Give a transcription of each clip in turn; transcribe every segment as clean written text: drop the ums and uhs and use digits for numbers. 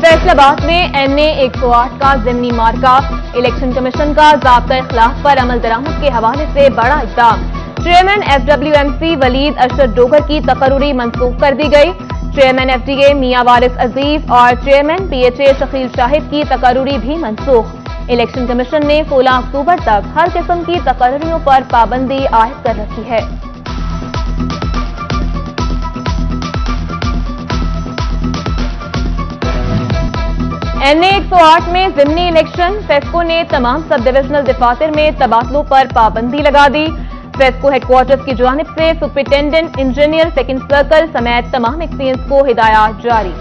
फैसलाबाद में NA 108 का ज़िमनी मार्का, election commission का ज़ाब्ता इख्लाफ पर अमल दरामद के हवाले से बड़ा इक़दाम। चेयरमैन FWMC वलीद अरशद डोगर की तकर्री मंसूख कर दी गई। चेयरमैन FTA मियां वारिस अजीज और चेयरमैन PHA शकील शाहिद की तकर्री भी मंसूख। इलेक्शन कमीशन ने 16 अक्टूबर तक हर किस्म की तकर्रियों पर पाबंदी आयद कर रखी है। NA 108 में ज़िमनी इलेक्शन, फेस्को ने तमाम सब डिविजनल दफातर में तबादलों पर पाबंदी लगा दी। फेस्को हेडक्वार्टर्स की जानिब से सुपरिटेंडेंट इंजीनियर सेकंड सर्कल समेत तमाम एक्सपीरियंस को हिदायत जारी।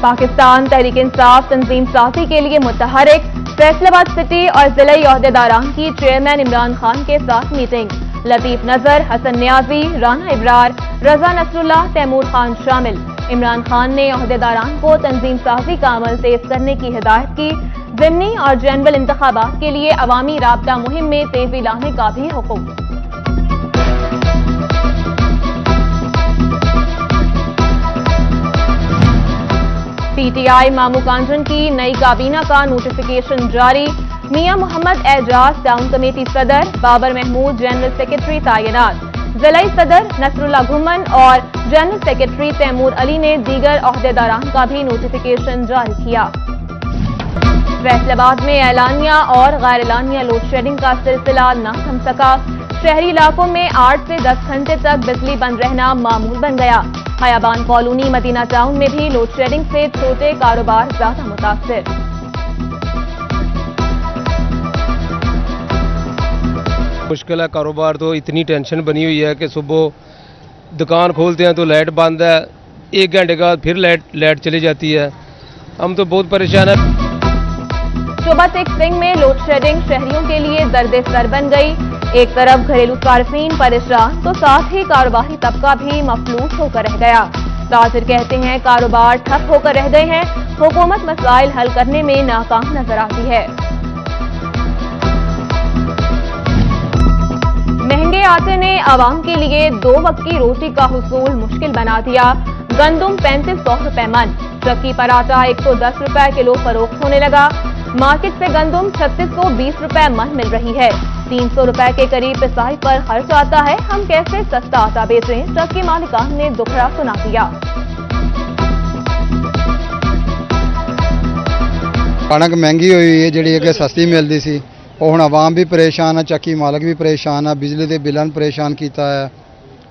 पाकिस्तान तहरीक इंसाफ तंजीम साजी के लिए मुतहरिक, फैसलाबाद सिटी और जिला ओहदेदारान की चेयरमैन इमरान खान के साथ मीटिंग। लतीफ नजर, हसन न्याजी, राना इब्रार, रजा नसरुल्लाह, तैमूर खान शामिल। इमरान खान ने ओहदेदारान को तंजीम साजी का अमल तेज करने की हिदायत की। ज़िमनी और जनरल इंतखाबात के लिए अवामी राब्ता मुहिम में तेजी लाने का भी हुक्म। PTI मामू कांजन की नई काबीना का नोटिफिकेशन जारी। मियां मोहम्मद एजाज टाउन कमेटी सदर, बाबर महमूद जनरल सेक्रेटरी तैनात। जिलाई सदर नसरुल्लाह घुमन और जनरल सेक्रेटरी तैमूर अली ने दीगर ओहदेदारान का भी नोटिफिकेशन जारी किया। फैसलाबाद में एलानिया और गैर एलानिया लोड शेडिंग का सिलसिला न थम सका। शहरी इलाकों में 8 से 10 घंटे तक बिजली बंद रहना मामूल बन गया। हयाबान कॉलोनी, मदीना टाउन में भी लोड शेडिंग से छोटे कारोबार ज्यादा मुतासिर। मुश्किल है कारोबार, तो इतनी टेंशन बनी हुई है कि सुबह दुकान खोलते हैं तो लाइट बंद है, 1 घंटे बाद फिर लाइट चली जाती है। हम तो बहुत परेशान है। शोभा सिंह में लोड शेडिंग शहरियों के लिए दर्द सर बन गई। एक तरफ घरेलू सार्फिन परेशान तो साथ ही कारोबारी तबका भी मफलूस होकर रह गया। ताजिर कहते हैं कारोबार ठप होकर रह गए हैं। हुकूमत मसाइल हल करने में नाकाम नजर आती है। महंगे आटे ने आवाम के लिए 2 वक्त की रोटी का हुसूल मुश्किल बना दिया। गंदुम 3500 रुपए मन, चक्की पर आटा 110 रुपए किलो फरोख्त होने लगा। मार्केट से गंदुम 3620 रुपए मन मिल रही है। 300 रुपए के करीब पिसाई पर खर्च आता है। हम कैसे सस्ता आटा बेचें, चक्की मालिकान ने दुखड़ा सुना दिया। कणक महंगी हुई है, जी अगे सस्ती मिलती सी, और हुण आवाम भी परेशान है, चक्की मालक भी परेशान है, बिजली के बिलों परेशान किया है।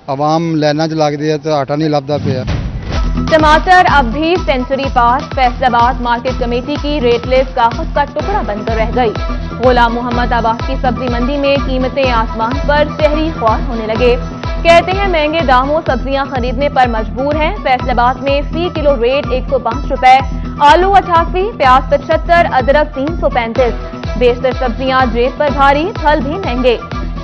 आवाम लाइनां च लगती है तो आटा नहीं लभदा पिया। टमाटर अब भी सेंचुरी पार, फैसलाबाद मार्केट कमेटी की रेटलेस कागज का टुकड़ा बनकर रह गई। गुलाम मोहम्मद आबाद की सब्जी मंडी में कीमतें आसमान पर, शहरी ख्वार होने लगे। कहते हैं महंगे दामों सब्जियां खरीदने पर मजबूर हैं। फैसलाबाद में फी किलो रेट 105 रुपए, आलू 88, प्याज 75, अदरक 335। बेशतर सब्जियां जेब पर भारी, फल भी महंगे।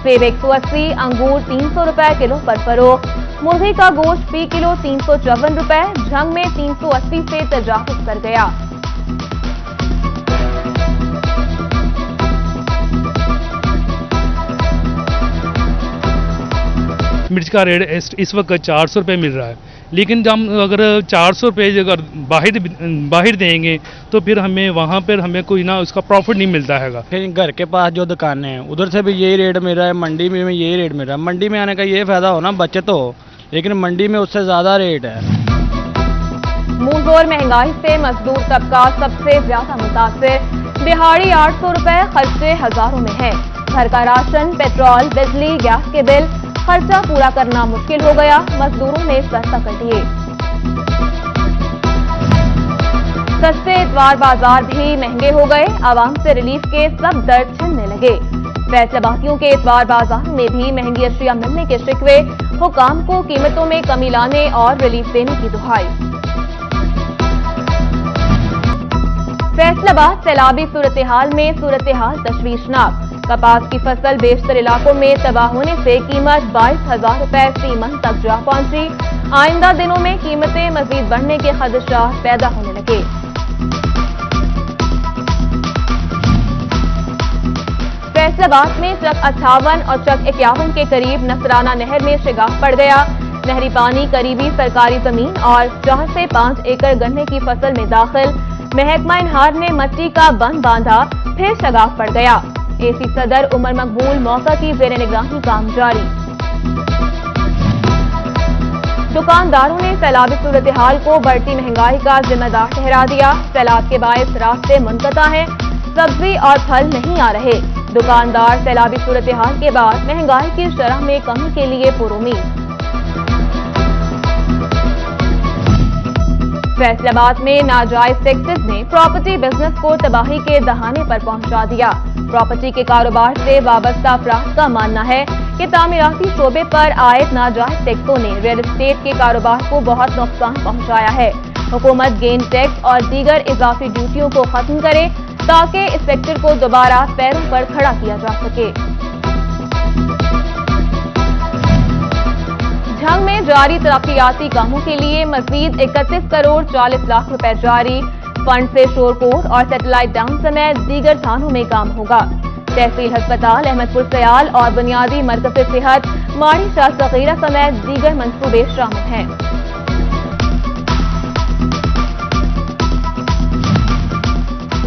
सेब 180, अंगूर 300 रुपए किलो पर फरोख्त। मुर्गी का गोश्त फी किलो 354 रुपए, झंग में 380 से तजावुज कर गया। मिर्च का रेट इस वक्त 400 रुपये मिल रहा है, लेकिन जब हम अगर 400 रुपये अगर बाहर देंगे तो फिर हमें वहाँ पर हमें कोई ना उसका प्रॉफिट नहीं मिलता है। घर के पास जो दुकानें हैं उधर से भी यही रेट मिल रहा है, मंडी में यही रेट मिल रहा है। मंडी में आने का ये फायदा हो ना, बचत हो, लेकिन मंडी में उससे ज्यादा रेट है। मुंहजोर महंगाई से मजदूर तबका सबसे ज्यादा मुतासिर। दिहाड़ी 800 रुपए, खर्चे हजारों में है। घर का राशन, पेट्रोल, बिजली, गैस के बिल, खर्चा पूरा करना मुश्किल हो गया। मजदूरों ने सर पकड़ लिए। सस्ते इतवार बाजार भी महंगे हो गए। आवाम से रिलीफ के सब दर्द छिनने लगे। फैसलाबादियों के इतवार बाजार में भी महंगी अशिया मिलने के शिकवे। हुकाम को कीमतों में कमी लाने और रिलीफ देने की दुहाई। फैसलाबाद सैलाबी सूरत-ए-हाल में सूरत-ए-हाल तशवीशनाक। कपास की फसल बेशतर इलाकों में तबाह होने से कीमत 22,000 रुपए फी मन तक जा पहुंची। आइंदा दिनों में कीमतें मजीद बढ़ने के खदशात पैदा होने लगे। फैसलाबाद में ट्रक 58 और ट्रक 51 के करीब नसराना नहर में शिगाफ पड़ गया। नहरी पानी करीबी सरकारी जमीन और 4 से 5 एकड़ गन्ने की फसल में दाखिल। महकमा इनहार ने मट्टी का बंद बांधा, फिर शगाफ पड़ गया। एसी सदर उमर मकबूल मौका की जेर निगरानी काम जारी। दुकानदारों ने सैलाबी सूरत-ए-हाल को बढ़ती महंगाई का जिम्मेदार ठहरा दिया। सैलाब के बायस रास्ते मुनक़ता हैं, सब्जी और फल नहीं आ रहे। दुकानदार सैलाबी सूरत-ए-हाल के बाद महंगाई की शरह में कमी के लिए पुरुमीद। फैसलाबाद में नाजायज टैक्सेस ने प्रॉपर्टी बिजनेस को तबाही के दहाने पर पहुंचा दिया। प्रॉपर्टी के कारोबार से वाबस्ता अफराद का मानना है कि तामीराती शोबे पर आयद नाजायज टैक्सों ने रियल एस्टेट के कारोबार को बहुत नुकसान पहुंचाया है। हुकूमत गेन टैक्स और दीगर इजाफी ड्यूटियों को खत्म करे ताकि इस सेक्टर को दोबारा पैरों पर खड़ा किया जा सके। झंग में जारी तरक्याती कामों के लिए मजीद 31 करोड़ 40 लाख रुपए जारी। फंड से शोरकोट और सैटेलाइट डाउन समेत दीगर थानों में काम होगा। तहसील अस्पताल अहमदपुर सयाल और बुनियादी मरकज़ सेहत माड़ी शाह सगीरा समेत दीगर मंसूबे शामिल हैं।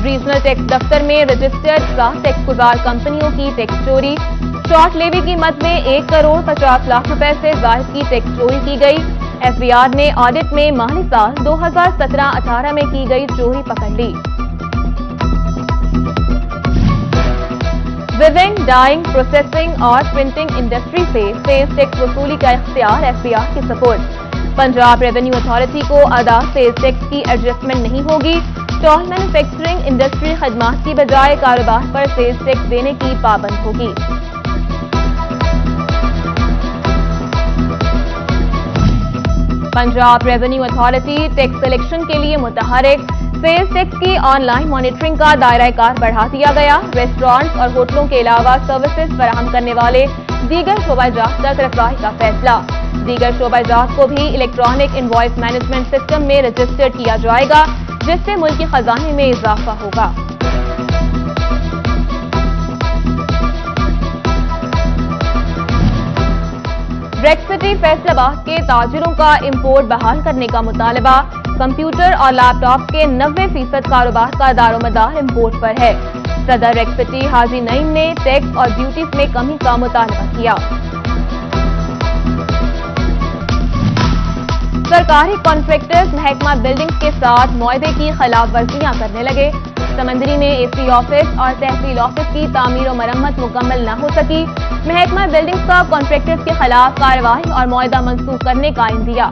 रीजनल टैक्स दफ्तर में रजिस्टर्ड 7 टैक्स गुजार कंपनियों की टैक्स चोरी। शॉर्ट लेवी कीमत में 1 करोड़ 50 लाख रुपए से जायद की टैक्स चोरी की गई। एफबीआर ने ऑडिट में माली साल 2017-18 में की गई चोरी पकड़ ली। विविंग, डाइंग, प्रोसेसिंग और प्रिंटिंग इंडस्ट्री से सेल्स टैक्स वसूली का इख्तियार एफबीआर के सपुर्द। पंजाब रेवेन्यू अथॉरिटी को अदा सेल्स टैक्स की एडजस्टमेंट नहीं होगी। स्टॉल मैन्युफैक्चरिंग इंडस्ट्री खदमात की बजाय कारोबार पर सेल्स टैक्स देने की पाबंद होगी। Punjab revenue authority tax collection के लिए मुतहरिक। सेल्स टैक्स की ऑनलाइन मॉनिटरिंग का दायरा कार बढ़ा दिया गया। रेस्टोरेंट्स और होटलों के अलावा सर्विसेज फराहम करने वाले दीगर शोबाजात तक रफाई का फैसला। दीगर शोबाजात को भी इलेक्ट्रॉनिक इनवॉइस मैनेजमेंट सिस्टम में रजिस्टर्ड किया जाएगा, जिससे मुल्की खजाने में इजाफा होगा। ब्रेक्सिटी फैसलाबाद के ताजिरों का इंपोर्ट बहाल करने का मुतालबा। कंप्यूटर और लैपटॉप के 90% कारोबार का दारोमदार इंपोर्ट पर है। सदर ब्रेक्सिटी हाजी नईम ने टैक्स और ड्यूटीज में कमी का मुतालबा किया। सरकारी कॉन्ट्रैक्टर्स महकमा बिल्डिंग्स के साथ मुआहदे की खिलाफ वर्जियां करने लगे। समंदरी में एसी ऑफिस और तहसील ऑफिस की तामीर और मरम्मत मुकम्मल न हो सकी। महकमा बिल्डिंग्स का कॉन्ट्रैक्टर्स के खिलाफ कार्रवाई और मुआहदा मंसूख करने का इंदिया।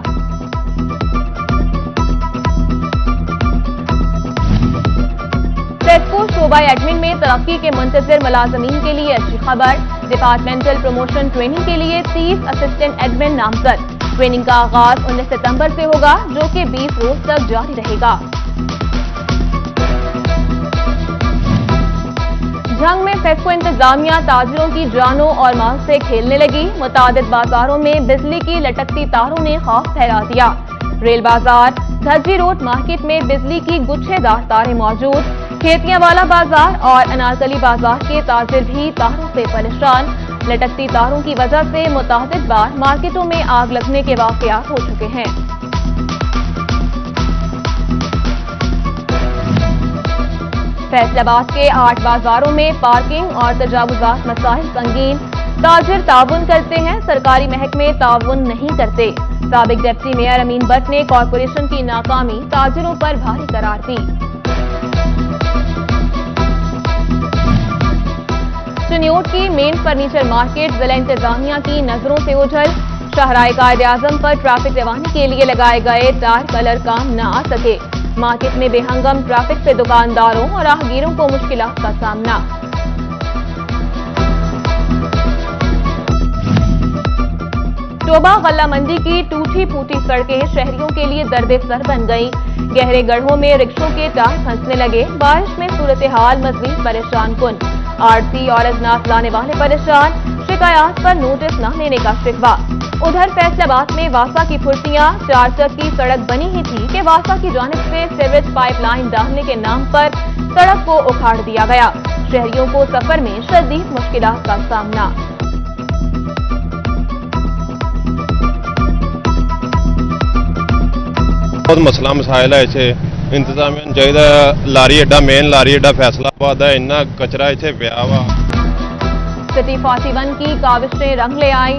सेस्को शोबा एडमिन में तरक्की के मुंतजर मुलाजमीन के लिए अच्छी खबर। डिपार्टमेंटल प्रमोशन ट्रेनिंग के लिए 30 असिस्टेंट एडमिन नामजद। ट्रेनिंग का आगाज 19 सितंबर से होगा, जो कि 20 रोज तक जारी रहेगा। झंग में सेस्को इंतजामिया ताजिरों की जानों और माल से खेलने लगी। मुतादिद बाजारों में बिजली की लटकती तारों ने खौफ फैला दिया। रेल बाजार, धज्जी रोड मार्केट में बिजली की गुच्छेदार तारें मौजूद। खेतियावाला बाजार और अनारकली बाजार के ताजिर भी तारों से परेशान। लटकती तारों की वजह से मुतादिद बार मार्केटों में आग लगने के वाकयात हो चुके हैं। फैसलाबाद के 8 बाजारों में पार्किंग और तजावुजात मसाइल संगीन। ताजिर ताउन करते हैं, सरकारी महकमे ताउन नहीं करते। साबिक डिप्टी मेयर अमीन भट्ट ने कॉरपोरेशन की नाकामी ताजिरों पर भारी करार दी। चनियोट की मेन फर्नीचर मार्केट जिला इंतजामिया की नजरों से ओझल। शाहराए कायद-ए-आज़म पर ट्रैफिक रवानी के लिए लगाए गए टायर कलर काम न आ सके। मार्केट में बेहंगम ट्रैफिक से दुकानदारों और राहगीरों को मुश्किलात का सामना। टोबा गल्ला मंडी की टूटी फूटी सड़कें शहरियों के लिए दर्द सर बन गईं। गहरे गड्ढों में रिक्शों के टायर फंसने लगे। बारिश में सूरत हाल मज़ीद परेशान कुन। आरती और अजनास लाने वाले परेशान। शिकायत पर नोटिस न लेने का शिकवा। उधर फैसलाबाद में वासा की फुर्तियां। 4 चक की सड़क बनी ही थी कि वासा की जानिब से सीवरेज पाइपलाइन डालने के नाम पर सड़क को उखाड़ दिया गया। शहरियों को सफर में शदीद मुश्किलात का सामना। ਬਹੁਤ ਮਸਲਾ ਮਸਾਇਲ ਹੈ ਇੱਥੇ ਇੰਤਜ਼ਾਮੀਆਂ ਨੂੰ ਚਾਹੀਦਾ ਲਾਰੀ ਅੱਡਾ ਮੇਨ ਲਾਰੀ ਅੱਡਾ फैसलाबाद ਦਾ ਇੰਨਾ ਕਚਰਾ ਇੱਥੇ ਪਿਆ ਵਾ। सिटी 41 की काविशें रंग ले आई।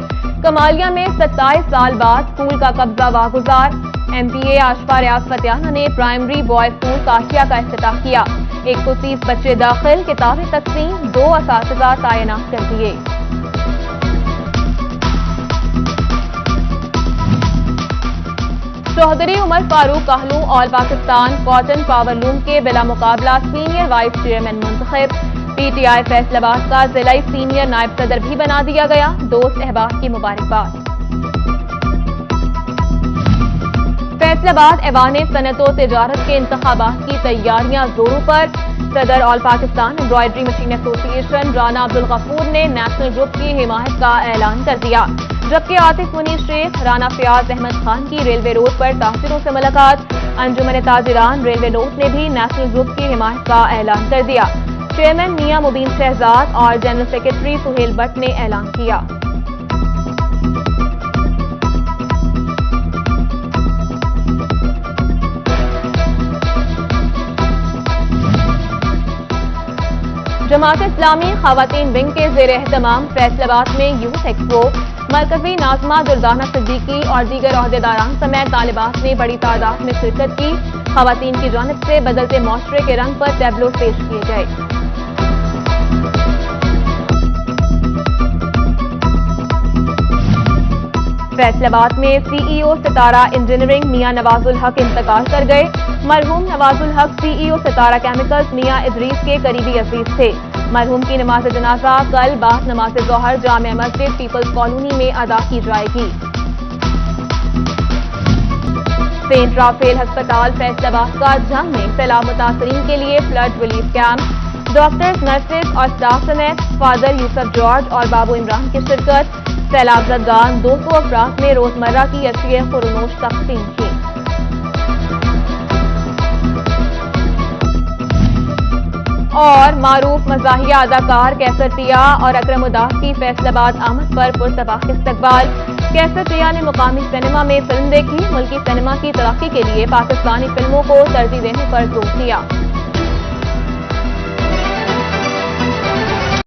कमालिया में 27 साल बाद स्कूल का कब्जा वागुजार। MPA आशफा रियाज फतियाना ने प्राइमरी बॉय स्कूल काठिया का इफ्तिताह किया। 130 बच्चे दाखिल, किताबें तकसीम, 2 असातिज़ा तैनात कर दिए। चौधरी उमर फारूक कहलू all Pakistan cotton power loom के बिला मुकाबला सीनियर वाइस चेयरमैन मुंतखब। PTI फैसलाबाद का जिलाई सीनियर नायब सदर भी बना दिया गया। दोस्त अहबाब की मुबारकबाद। फैसलाबाद ऐवान सनत व तिजारत के इंतखाबात की तैयारियां जोरों पर। सदर all Pakistan embroidery machine association Rana Abdul Ghafoor ने नेशनल ग्रुप की हिमायत का ऐलान कर दिया, जबकि आतिफ मुनीर शेख, राना फयाज अहमद खान की रेलवे रोड पर ताजिरों से मुलाकात। अंजुमन ताजिरान रेलवे रोड ने भी नेशनल ग्रुप की हिमायत का ऐलान कर दिया। चेयरमैन मियां मुबीन शहजाद और जनरल सेक्रेटरी सुहेल भट्ट ने ऐलान किया। जमात इस्लामी खवातीन विंग के ज़ेर एहतमाम फैसलाबाद में यूथ एक्सपो। मरकजी नाज़मा दुर्दाना सिद्दीकी और दीगर ओहदेदारान समेत तालिबात ने बड़ी तादाद में शिरकत की। खवातीन की जानिब से बदलते मुआशरे के रंग पर टैबलो पेश किए गए। फैसलाबाद में CEO सितारा इंजीनियरिंग मियां नवाजुल हक इंतकाल कर गए। मरहूम नवाजुल हक CEO सितारा केमिकल्स मियां इदरीस के करीबी अजीज थे। मरहूम की नमाज जनाजा कल बाद नमाज ज़ोहर जामिया मस्जिद पीपल्स कॉलोनी में अदा की जाएगी। सेंट राफेल अस्पताल फैसलाबाद का जंग में सैलाब मुतासरीन के लिए flood relief camp. Doctors, nurses और स्टाफ समेत फादर यूसुफ जॉर्ज और बाबू इमरान की शिरकत। सैलाब ज़दगान 200 अफराद में रोजमर्रा की अशिया खुरनोश तकसीम की। और मारूफ मज़ाहिया अदाकार कैसर टिया और अकरम उदास की फैसलाबाद आमद पर पुरतबाक इस्तकबाल। कैसर टिया ने मुकामी सिनेमा में फिल्म देखी। मुल्की सिनेमा की तरक्की के लिए पाकिस्तानी फिल्मों को तरजीह देने पर जोर दिया।